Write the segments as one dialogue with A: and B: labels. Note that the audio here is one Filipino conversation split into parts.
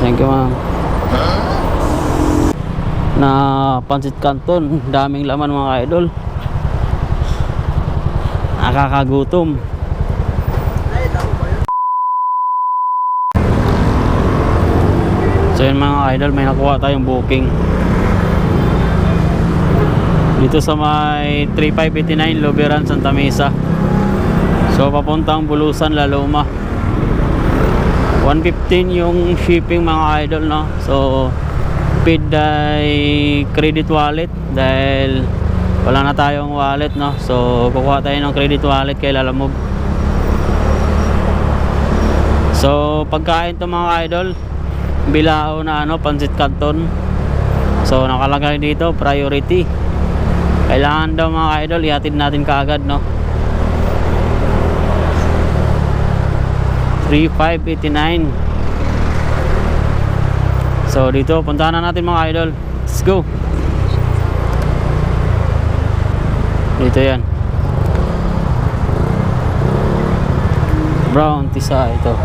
A: Thank you, ma'am. Na Pancit Canton, daming laman mga idol. Nakakagutom. So yun mga idol, may nakuha tayong booking dito sa may 3589 Luberan, Santa Mesa. So papuntang Bulusan, Laloma. 115 yung shipping mga idol, no? So paid by credit wallet dahil wala na tayong wallet, no? So kukuha tayo ng credit wallet kay Lalamove. So pagkain to mga idol, bilao na Pancit Canton. So nakalagay dito priority. Kailangan daw mga idol ihatid natin kaagad, no? 3589. So dito puntahan na natin mga idol. Let's go. Dito yan, Brown Tisa ito.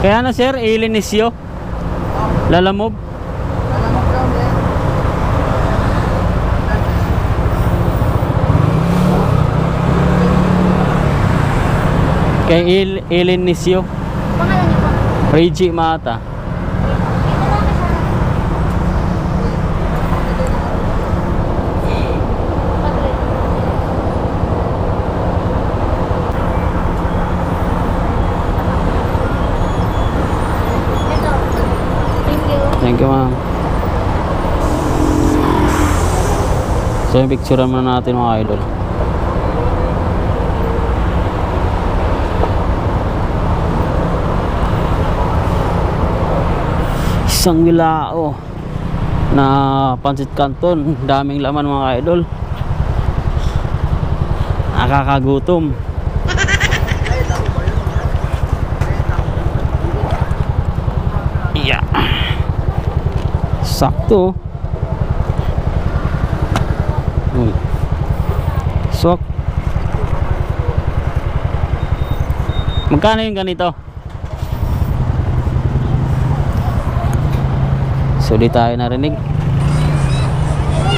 A: Kaya na sir, Ilinisyo Lalamove. Kay Ilinisyo.
B: Pangalan niyo po?
A: Reggie Mata.
B: Ito. Thank you.
A: Thank you, ma'am. So yung picturean muna natin mga idol. Isang bilao na Pancit Canton, daming laman mga idol. Nakakagutom. Yeah. Sakto. Sok. Magkano yung ganito? So di tayo narinig.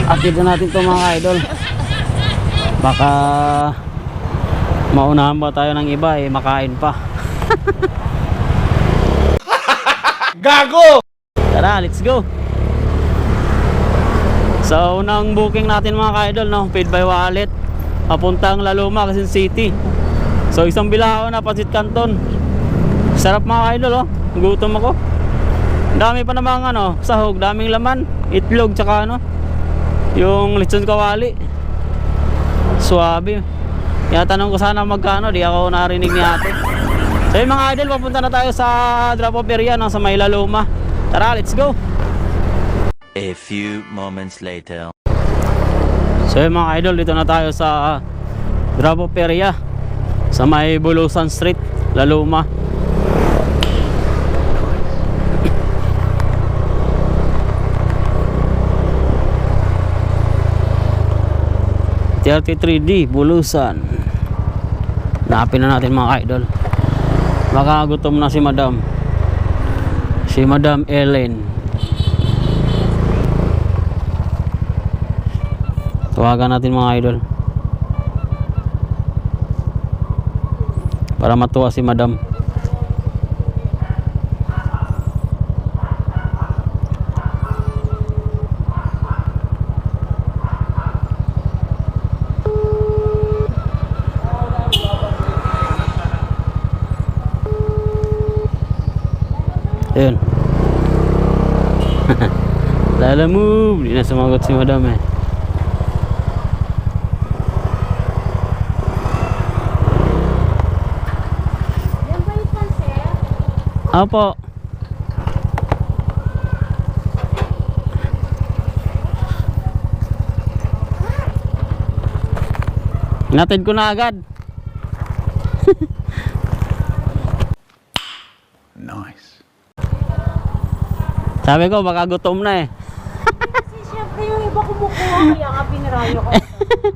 A: Akit na natin to mga idol. Baka maunahan ba tayo ng iba makain pa.
C: Gago!
A: Tara, let's go. So unang booking natin mga idol, no? Paid by wallet. Papuntang Laloma, Quezon City. So isang bilao na Pancit Canton. Sarap mga idol, oh. Gutom ako. Dami pa namang sahog, daming laman, itlog tsaka yung lechon kawali. Suwabe. Tinatanong ko sana magkano, di ako narinig ni ate. So yung mga idol, papunta na tayo sa drop-off area sa may Laloma. Tara, let's go.
D: A few moments later.
A: So yung mga idol, dito na tayo sa drop-off area sa may Bulusan Street, Laloma. 33D Bulusan. Napin na natin mga idol. Baka gutom na si Madam Ellen. Tawagan natin mga idol para matuwa si Madam. Ayun. Lalamove. Di na sumagot si Madam
B: Yan ba yung panser?
A: Opo. Inatid ko na agad.
C: Nice.
A: Sabi ko, baka gutom na eh.
B: Kasi syempre yung iba kumukuha, kaya nga pinirayo ko.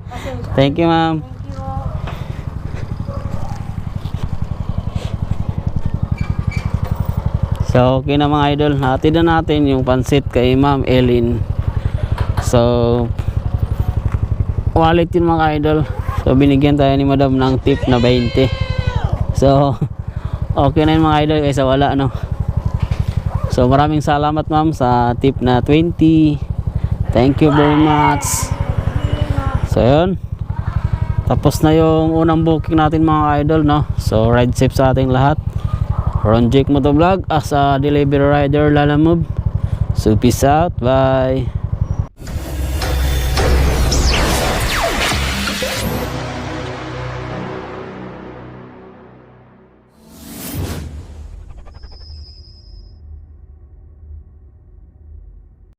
B: Kasi,
A: Thank you, ma'am.
B: thank you.
A: So, okay na mga idol. Hatid na natin yung pansit kay Ma'am Elin. So, wallet yun mga idol. So, binigyan tayo ni Madam ng tip na 20. So, okay na yun mga idol kaysa wala, no? So, maraming salamat ma'am sa tip na 20. Thank you very much. So, yun. Tapos na yung unang booking natin mga idol, no? So, ride safe sa ating lahat. Ron Jake Motovlog as a delivery rider, Lala Move. So, peace out. Bye.